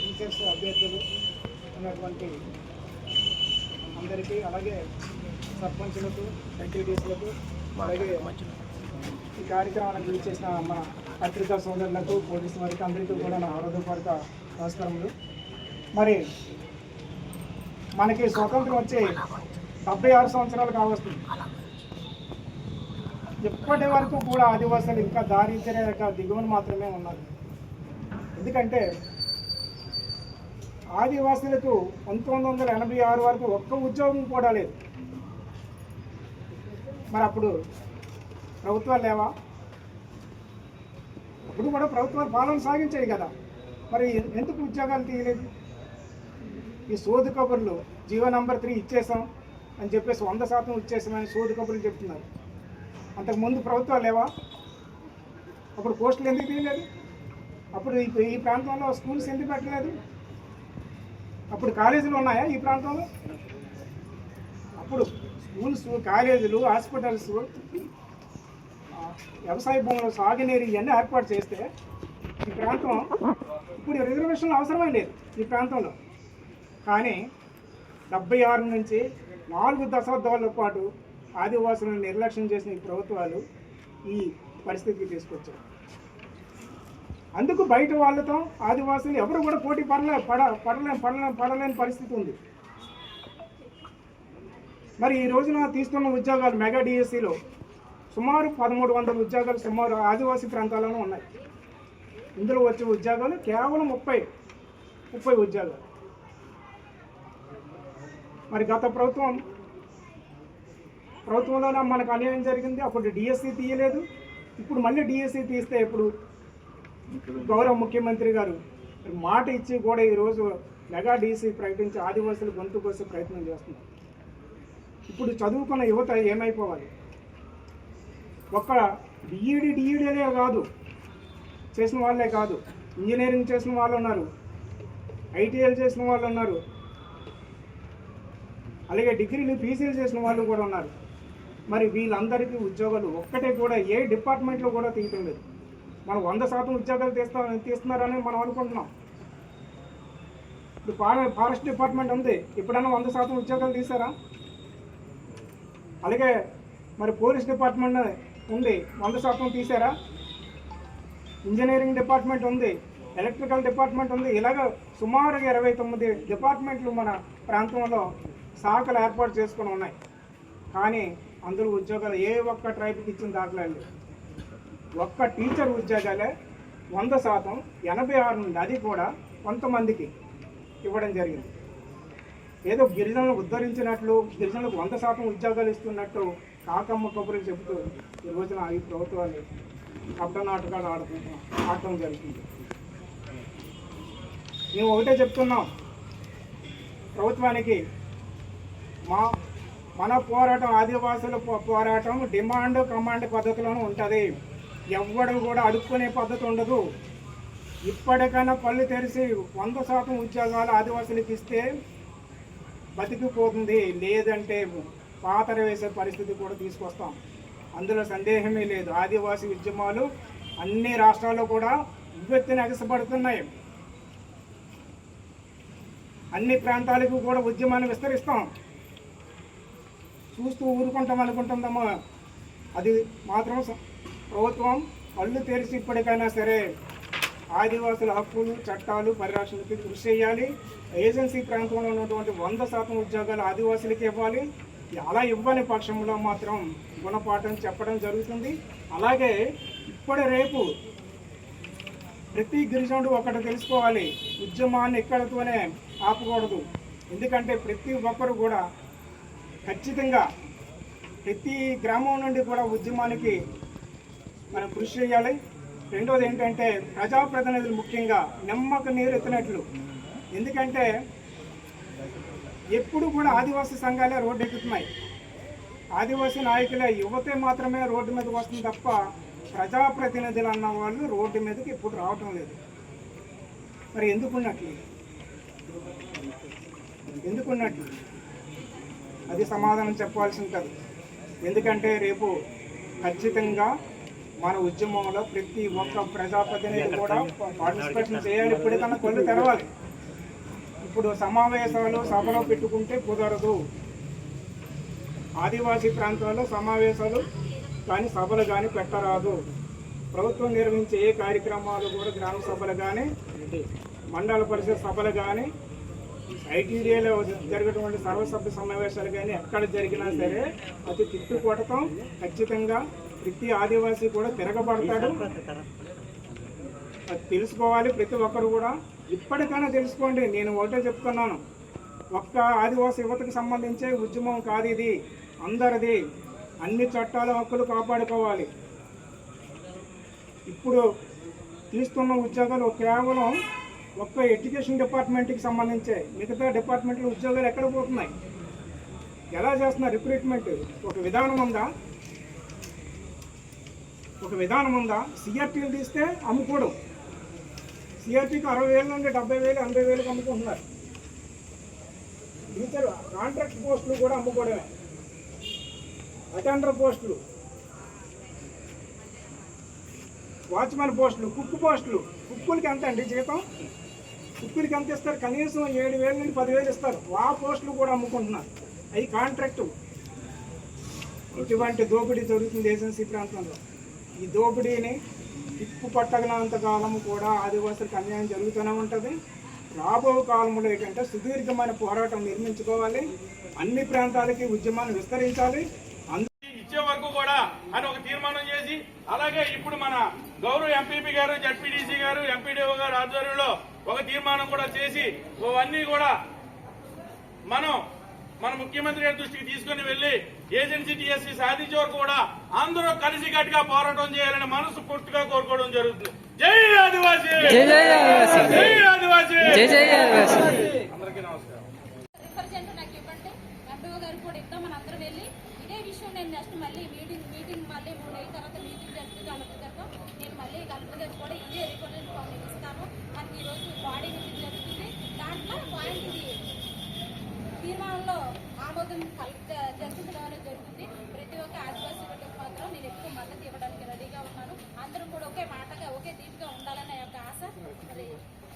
Teachers అభ్యర్థులు ఉన్నటువంటి అందరికీ, అలాగే సర్పంచులకు, ఎంపీటీసీలకు, అలాగే ఈ కార్యక్రమానికి విచ్చేసిన మన పత్రికా సోదరులకు, పోలీసు వారికి అందరికీ కూడా నా హృదయపూర్వక నమస్కారములు. మరి మనకి స్వాతంత్రం వచ్చి 76 సంవత్సరాలు కావస్తుంది. ఇప్పటి వరకు కూడా ఆదివాసులు ఇంకా దారిద్ర్య దిగువన మాత్రమే ఉన్నారు. ఎందుకంటే ఆదివాసులకు 1986 వరకు ఒక్క ఉద్యోగం కూడా లేదు. మరి అప్పుడు ప్రభుత్వాలు లేవా? అప్పుడు కూడా ప్రభుత్వాలు పాలన సాగించాయి కదా, మరి ఎందుకు ఉద్యోగాలు తీయలేదు? ఈ సోదు కబుర్లు, జీవో నంబర్ 3 ఇచ్చేసాం అని చెప్పేసి 100% ఇచ్చేసామని సోదు కబుర్లు చెప్తున్నారు. అంతకుముందు ప్రభుత్వాలు లేవా? అప్పుడు పోస్టులు ఎందుకు తీయలేదు? అప్పుడు ఈ ప్రాంతంలో స్కూల్స్ ఎందుకు పెట్టలేదు? అప్పుడు కాలేజీలు ఉన్నాయా ఈ ప్రాంతంలో? అప్పుడు స్కూల్స్, కాలేజీలు, హాస్పిటల్స్, వ్యవసాయ భూములు, సాగునీరు ఇవన్నీ ఏర్పాటు చేస్తే ఈ ప్రాంతం ఇప్పుడు రిజర్వేషన్లు అవసరమే లేదు ఈ ప్రాంతంలో. కానీ 76 నుంచి 4 దశాబ్దాల పాటు ఆదివాసులను నిర్లక్ష్యం చేసిన ఈ ప్రభుత్వాలు ఈ పరిస్థితికి తీసుకొచ్చారు. అందుకు బయట వాళ్ళతో ఆదివాసులు ఎవరు కూడా పోటీ పడలేని పరిస్థితి ఉంది. మరి ఈ రోజున తీస్తున్న ఉద్యోగాలు మెగా డిఎస్సిలో సుమారు 1300 ఉద్యోగాలు సుమారు ఆదివాసీ ప్రాంతాల్లోనే ఉన్నాయి. ఇందులో వచ్చే ఉద్యోగాలు కేవలం 30 ఉద్యోగాలు. మరి గత ప్రభుత్వంలోనే మనకు అన్యాయం జరిగింది. అప్పుడు డిఎస్సి తీయలేదు, ఇప్పుడు మళ్ళీ డిఎస్సి తీస్తే ఇప్పుడు గౌరవ ముఖ్యమంత్రి గారు మాట ఇచ్చి కూడా ఈరోజు మెగా డిఎస్సి ప్రకటించి ఆదివాసులు గొంతు కోసే ప్రయత్నం చేస్తున్నారు. ఇప్పుడు చదువుకున్న యువత ఏమైపోవాలి? ఒక్క డిఈడీలే కాదు చేసిన వాళ్ళే కాదు, ఇంజనీరింగ్ చేసిన వాళ్ళు ఉన్నారు, ఐటీఐలు చేసిన వాళ్ళు ఉన్నారు, అలాగే డిగ్రీలు, పీసీలు చేసిన వాళ్ళు కూడా ఉన్నారు. మరి వీళ్ళందరికీ ఉద్యోగాలు ఒక్కటే కూడా ఏ డిపార్ట్మెంట్లో కూడా తీయటం లేదు. మనం 100% ఉద్యోగాలు తీస్తున్నారని మనం అనుకుంటున్నాం. ఇప్పుడు ఫారెస్ట్ డిపార్ట్మెంట్ ఉంది, ఎప్పుడైనా 100% ఉద్యోగాలు తీసారా? అలాగే మరి పోలీస్ డిపార్ట్మెంట్ ఉంది, 100% తీసారా? ఇంజనీరింగ్ డిపార్ట్మెంట్ ఉంది, ఎలక్ట్రికల్ డిపార్ట్మెంట్ ఉంది. ఇలాగ సుమారుగా 29 డిపార్ట్మెంట్లు మన ప్రాంతంలో శాఖలు ఏర్పాటు చేసుకుని ఉన్నాయి. కానీ అందులో ఉద్యోగాలు ఏ ఒక్క ట్రైబ్కి ఇచ్చిన దాఖలాలు. ఒక్క టీచర్ ఉద్యోగాలే 100%, 86 నుండి అది కూడా కొంతమందికి ఇవ్వడం జరిగింది. ఏదో గిరిజనులను ఉద్ధరించినట్లు, గిరిజనులకు 100% ఉద్యోగాలు ఇస్తున్నట్టు కాకమ్మ కబుర్లు చెబుతూ ఈ రోజున ఈ ప్రభుత్వాలు అడ్డనాటకాలు ఆడటం జరుగుతుంది. మేము ఒకటే చెప్తున్నాం ప్రభుత్వానికి, మన పోరాటం ఆదివాసుల పోరాటం డిమాండ్ కమాండ్ పద్ధతిలోనే ఉంటుంది. ఎవ్వడు కూడా అడుక్కునే పద్ధతి ఉండదు. ఇప్పటికైనా పళ్ళు తెరిచి 100% ఉద్యోగాలు ఆదివాసులకు ఇస్తే బతికిపోతుంది, లేదంటే పాతర వేసే పరిస్థితి కూడా తీసుకొస్తాం. అందులో సందేహమే లేదు. ఆదివాసీ ఉద్యమాలు అన్ని రాష్ట్రాల్లో కూడా ఉవ్వెత్తున ఎగసపడుతున్నాయి. అన్ని ప్రాంతాలకు కూడా ఉద్యమాన్ని విస్తరిస్తాం. చూస్తూ ఊరుకుంటాం అనుకుంటుందామో అది మాత్రం ప్రభుత్వం కళ్ళు తెరిచి ఇప్పటికైనా సరే ఆదివాసుల హక్కులు, చట్టాలు పరిరక్షణకి కృషి చేయాలి. ఏజెన్సీ ప్రాంతంలో ఉన్నటువంటి 100% ఉద్యోగాలు ఆదివాసులకి ఇవ్వాలి. అలా ఇవ్వని పక్షంలో మాత్రం గుణపాఠం చెప్పడం జరుగుతుంది. అలాగే రేపు ప్రతి గిరిజనుడు ఒకటి తెలుసుకోవాలి, ఉద్యమాన్ని ఇక్కడితోనే ఆపకూడదు. ఎందుకంటే ప్రతి ఒక్కరు కూడా ఖచ్చితంగా ప్రతి గ్రామం నుండి కూడా ఉద్యమానికి మనం కృషి చేయాలి. రెండోది ఏంటంటే ప్రజాప్రతినిధులు ముఖ్యంగా నిమ్మక నీరు ఎత్తినట్లు. ఎందుకంటే ఎప్పుడు కూడా ఆదివాసీ సంఘాలే రోడ్డు ఎక్కుతున్నాయి, ఆదివాసీ నాయకులే, యువతే మాత్రమే రోడ్డు మీదకి వస్తుంది తప్ప ప్రజాప్రతినిధులు అన్న వాళ్ళు రోడ్డు మీదకి ఎప్పుడు రావటం లేదు. మరి ఎందుకున్నట్లు అది సమాధానం చెప్పాల్సి ఉంటుంది. ఎందుకంటే రేపు ఖచ్చితంగా మన ఉద్యమంలో ప్రతి ఒక్క ప్రజాప్రతినిధి కూడా పార్టిసిపేషన్ చేయాలి. ఇప్పటికన్నా కళ్ళు తెరవాలి. ఇప్పుడు సమావేశాలు సభలో పెట్టుకుంటే కుదరదు. ఆదివాసీ ప్రాంతాల్లో సమావేశాలు కానీ సభలు కానీ పెట్టరాదు. ప్రభుత్వం నిర్వహించే ఏ కార్యక్రమాలు కూడా గ్రామ సభలు కానీ మండల పరిషత్ సభలు కానీ ఐటీడీఏలో జరిగేటువంటి సర్వసభ్య సమావేశాలు కానీ ఎక్కడ జరిగినా సరే అది తిట్టుకోవటం ఖచ్చితంగా ప్రతి ఆదివాసీ కూడా తిరగబడతాడు. అది తెలుసుకోవాలి ప్రతి ఒక్కరు కూడా. ఇప్పటికైనా తెలుసుకోండి. నేను ఒకటే చెప్తున్నాను, ఒక్క ఆదివాసీ యువతకు సంబంధించే ఉద్యమం కాదు ఇది, అందరిది. అన్ని చట్టాల హక్కులు కాపాడుకోవాలి. ఇప్పుడు తీస్తున్న ఉద్యోగాలు కేవలం ఒక్క ఎడ్యుకేషన్ డిపార్ట్మెంట్కి సంబంధించే, మిగతా డిపార్ట్మెంట్లో ఉద్యోగాలు ఎక్కడ పోతున్నాయి, ఎలా చేస్తున్నారు రిక్రూట్మెంట్? ఒక విధానం ఉందా? సిఆర్టీలు తీస్తే అమ్ముకోవడం. సిఆర్టీకి 60,000 నుండి 70,000 80,000 అమ్ముకుంటున్నారు. టీచర్ కాంట్రాక్ట్ పోస్టులు కూడా అమ్ముకోవడమే. అటెండర్ పోస్టులు, వాచ్మెన్ పోస్టులు, కుక్ పోస్టులు. కుక్కులకి ఎంత అండి జీతం? కుక్కులకి ఎంత ఇస్తారు? కనీసం 7,000 నుండి 10,000 ఇస్తారు. ఆ పోస్టులు కూడా అమ్ముకుంటున్నారు. అవి కాంట్రాక్టు. ఇటువంటి దోపిడీ జరుగుతుంది ఏజెన్సీ ప్రాంతంలో. ఈ దోపిడీని తిప్పు పట్టగలంత కాలం కూడా ఆదివాసులకు అన్యాయం జరుగుతూనే ఉంటుంది. రాబో కాలంలో ఏంటంటే సుదీర్ఘమైన పోరాటం నిర్మించుకోవాలి. అన్ని ప్రాంతాలకి ఉద్యమాన్ని విస్తరించాలి. ఇచ్చే వరకు కూడా అని ఒక తీర్మానం చేసి, అలాగే ఇప్పుడు మన గౌరవ ఎంపీపీ గారు, జడ్పీడీసీ గారు, ఎంపీడీఓ గారు ఆధ్వర్యంలో ఒక తీర్మానం కూడా చేసి అవన్నీ కూడా మన ముఖ్యమంత్రి గారి దృష్టికి తీసుకుని వెళ్లి ఏజెన్సీ టీఎస్సీ సాధించే వరకు కూడా అందరూ కలిసి గట్టిగా పోరాటం చేయాలని మనసు పూర్తిగా కోరుకోవడం జరుగుతుంది. జై ఆదివాసీ, జై ఆదివాసీ, అందరికీ నమస్కారం. నేను నెక్స్ట్ మళ్ళీ మీటింగ్ మళ్ళీ 3 నెలల తర్వాత మీటింగ్ జరిపి కలుపుతాను. నేను మళ్ళీ కలుపుదని కూడా ఇదే రిపోర్ట్ ఫామ్ ఇస్తాను. మనకి ఈరోజు బాడీ మీటింగ్ జరుగుతుంది. దాంట్లో పాయింట్ తీర్మానంలో ఆమోదం జరిపించడం అనేది జరుగుతుంది. ప్రతి ఒక్క ఆదివాసీ బిడ్డకు మాత్రం నేను ఎక్కువ మద్దతు ఇవ్వడానికి రెడీగా ఉన్నాను. అందరూ కూడా ఒకే మాటగా ఒకే దీటుగా ఉండాలనే యొక్క ఆశ. మరి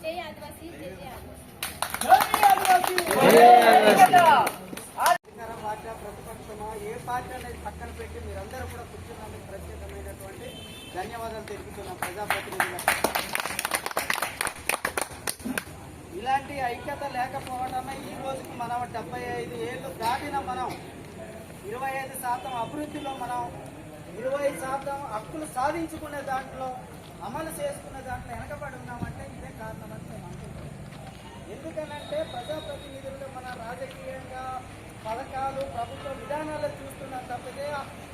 జై ఆదివాసీ, జై జై ఆదివాసీ. ప్రతిపక్షమా ఏ పార్టీ అనేది పక్కన పెట్టి మీరందరూ కూడా కూర్చున్నందుకు ప్రత్యేకమైనటువంటి ధన్యవాదాలు తెలుపుతున్నాం ప్రజాప్రతినిధులకు. ఇలాంటి ఐక్యత లేకపోవడమే ఈ రోజుకి మనం 75 ఏళ్ళు దాటిన మనం 25% అభివృద్ధిలో మనం 20% హక్కులు సాధించుకునే దాంట్లో అమలు చేసుకునే దాంట్లో వెనకబడి ఉన్నామంటే ఇదే కారణం అని మేము అనుకుంటున్నాం. ఎందుకనంటే ప్రజాప్రతినిధులు మన రాజకీయంగా పథకాలు, ప్రభుత్వ విధానాలు చూస్తున్నాం తప్పితే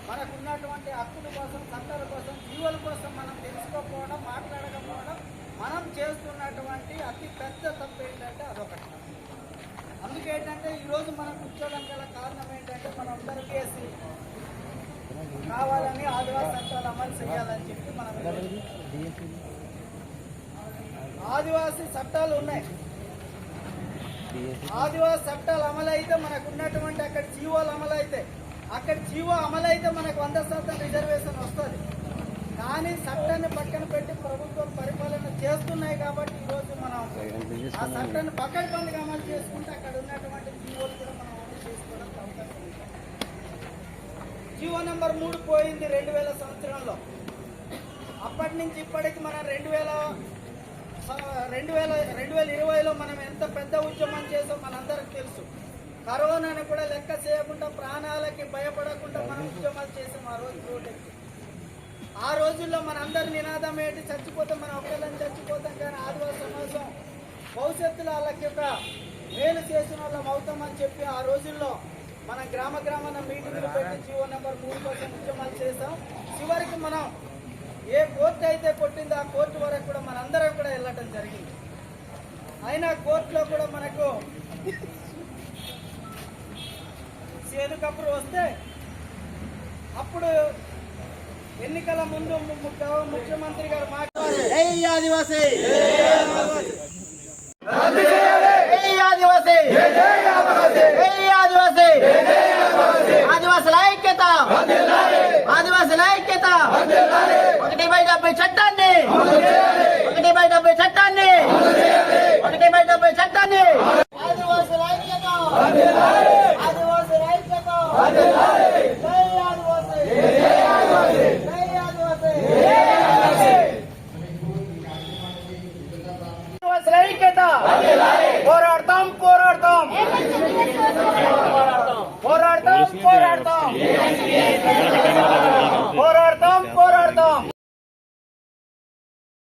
మనకున్నటువంటి హక్కుల కోసం, చట్టాల కోసం, జీవుల కోసం మనం తెలుసుకోకపోవడం, మాట్లాడకపోవడం మనం చేస్తున్నటువంటి అతి పెద్ద తప్పు ఏంటంటే అదొకటి. అందుకేంటంటే ఈరోజు మనం కూర్చోవడం గల కారణం ఏంటంటే మనందరూ కేసి కావాలని ఆదివాసీ చట్టాలు అమలు చేయాలని చెప్పి మనం ఆదివాసీ చట్టాలు ఉన్నాయి. ఆదివాసీ చట్టాలు అమలైతే మనకు ఉన్నటువంటి అక్కడ జీవోలు అమలైతే, అక్కడ జీవో అమలైతే మనకు 100% రిజర్వేషన్ వస్తుంది. కానీ చట్టాన్ని పక్కన పెట్టి ప్రభుత్వం పరిపాలన చేస్తున్నాయి కాబట్టి ఈరోజు మనం ఆ చట్టాన్ని పకడ్బందీగా అమలు చేసుకుంటే అక్కడ ఉన్నటువంటి జీవోలు కూడా మనం అమలు చేసుకోవడం అవకాశం ఉంది. జీవో నెంబర్ 3 పోయింది 2000 సంవత్సరంలో. అప్పటి నుంచి ఇప్పటికి మనం 2020లో మనం ఎంత పెద్ద ఉద్యమం చేసాం మనందరికి తెలుసు. కరోనాను కూడా లెక్క చేయకుండా, ప్రాణాలకి భయపడకుండా మనం ఉద్యమాలు చేసాం ఆ రోజు రోడ్డెక్కి. ఆ రోజుల్లో మనందరి నినాదం ఏంటి? చచ్చిపోతే మనం ఒక్కళ్ళని చచ్చిపోతాం కానీ ఆదివాసీ సమాజం భవిష్యత్తులో వాళ్ళకి ఒక మేలు చేసిన వాళ్ళం అవుతామని చెప్పి ఆ రోజుల్లో మనం గ్రామాన మీటింగ్లు పెట్టి జీవో నెంబర్ 3 కోసం ఉద్యమాలు చేసాం. చివరికి మనం ఏ కోర్టు అయితే కొట్టిందో ఆ కోర్టు వరకు కూడా మనందరం కూడా వెళ్ళటం జరిగింది. అయినా కోర్టులో కూడా మనకు చేదు కబురు వస్తే అప్పుడు ఎన్నికల ముందు ముఖ్యమంత్రి గారు మాట్లాడారు, జై ఆదివాసీ, ఆదివాసీ, ఆదివాసీ, ఆదివాసుల ఐక్యత, ఆదివాసుల ఐక్యత. 1/70 చట్టాన్ని 1/70 చట్టాన్ని 1/70 చట్టాన్ని ఆదివాసుల ఐక్యత ఆదివాసుల ఐక్యత జై ఆదివాసి జై ఆదివాసి ఆదివాసుల ఐక్యత పోరాడతాం పోరాడతాం పోరాడతాం పోరాడతాం పోరాడతాం